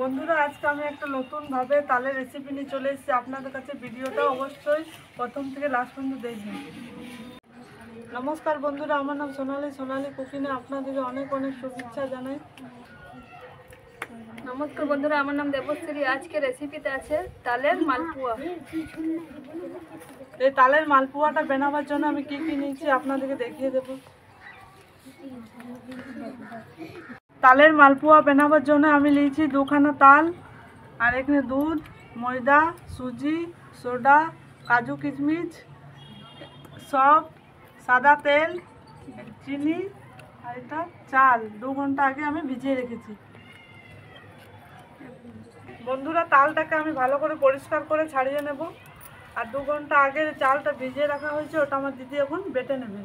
বন্ধুরা, আজকে আমি একটা নতুনভাবে তালের রেসিপি নিয়ে চলে এসেছি আপনাদের কাছে। ভিডিওটা অবশ্যই প্রথম থেকে লাস্ট পর্যন্ত দেখবেন। নমস্কার বন্ধুরা, আমার নাম সোনালি কুকিংয়ে আপনাদেরকে অনেক অনেক শুভেচ্ছা জানাই। নমস্কার বন্ধুরা, আমার নাম দেবশ্রী। আজকে রেসিপিতে আছে তালের মালপোয়া। এই তালের মালপোয়াটা বানাবার জন্য আমি কি কি নিয়েছি আপনাদেরকে দেখিয়ে দেব। তালের মালপোয়া বানাবার জন্য আমি নিয়েছি 2খানা তাল, আর এখানে দুধ, ময়দা, সুজি, সোডা, কাজু কিশমিশ, সব সাদা তেল, চিনি, আর এটা চাল 2 ঘন্টা আগে আমি ভিজিয়ে রেখেছি। বন্ধুরা, তালটাকে আমি ভালো করে পরিষ্কার করে ছাড়িয়ে নেব। আর 2 ঘন্টা আগে চালটা ভিজিয়ে রাখা হয়েছে, ওটা আমার দিদি এখন বেটে নেবে।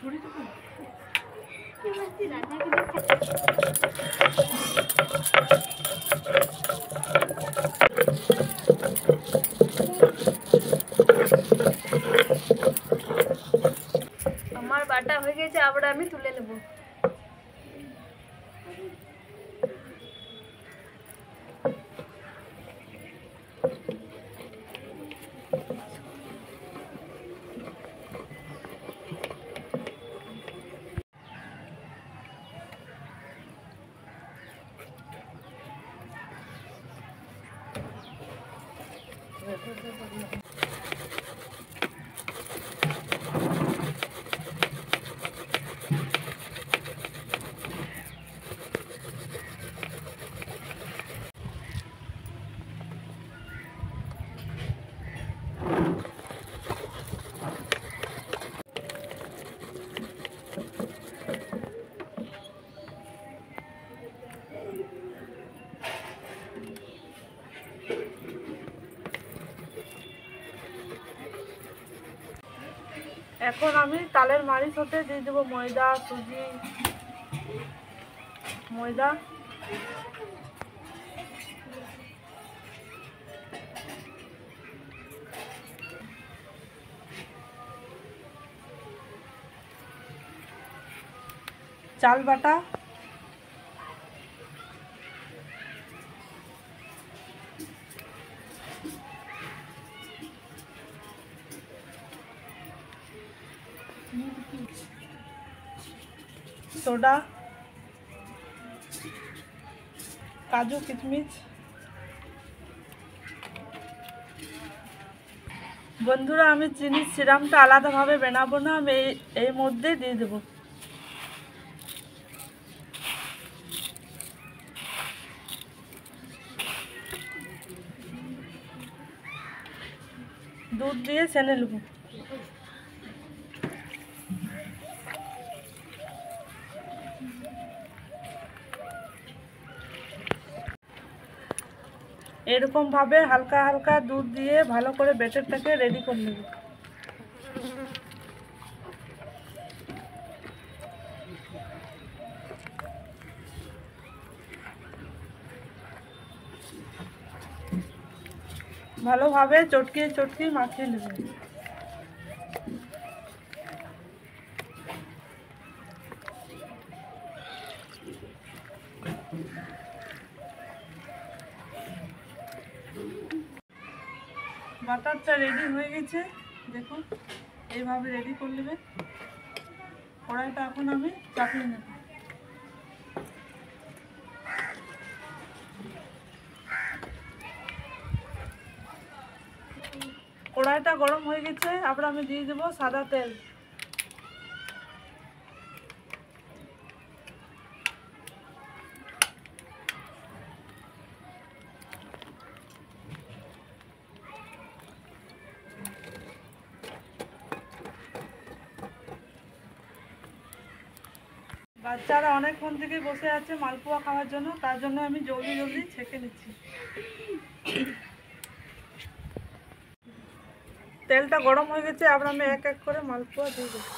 ছড়ি তো আমার বাটা হয়ে গেছে, আবার আমি তুলে নেব। এখন আমি তালের মাড়ির সাথে দিয়ে দেবো ময়দা, সুজি, ময়দা, চাল বাটা, সোডা, কাজু কিশমিশ। বন্ধুরা, আমি চিনির সিরামটা আলাদাভাবে বানাবো না, আমি এই মধ্যে দিয়ে দেবো। দুধ দিয়ে ছেনে নেব। এরকম ভাবে হালকা হালকা দুধ দিয়ে ভালো করে ব্যাটারটাকে রেডি করে নেব। ভালোভাবে চটকিয়ে মাখিয়ে নেব। বাটারটা রেডি হয়ে গেছে, দেখুন এইভাবে রেডি করে নেবে। কড়াইটা এখন আমি চাপিয়ে নেব। কড়াইটা গরম হয়ে গেছে, আবার আমি দিয়ে দেবো সাদা তেল। বাচ্চারা অনেকক্ষণ থেকে বসে আছে মালপোয়া খাওয়ার জন্য, তার জন্য আমি জলদি জলদি ছেঁকে নিচ্ছি। তেলটা গরম হয়ে গেছে, আবার আমি এক এক করে মালপোয়া দিয়ে দেবো।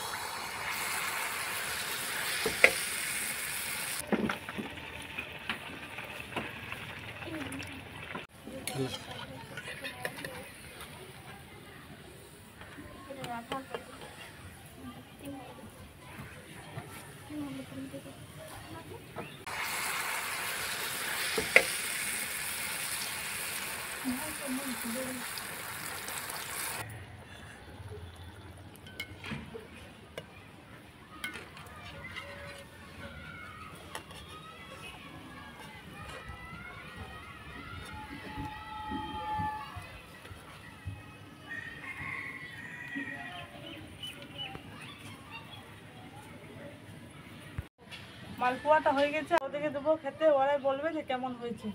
মালপোয়াটা হয়ে গেছে, ওদেরকে দেবো খেতে, ওরাই বলবে যে কেমন হয়েছে।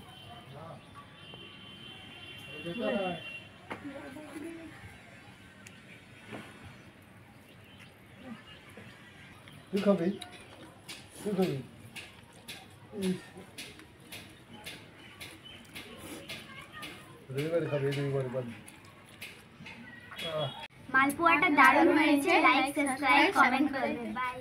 তুই খাবি? তুই খাবি? রবিবারে খাবি, রবিবারে বাড়ি। মালপোয়াটা দারুণ হয়েছে, লাইক সাবস্ক্রাইব কমেন্ট করবেন। বাই।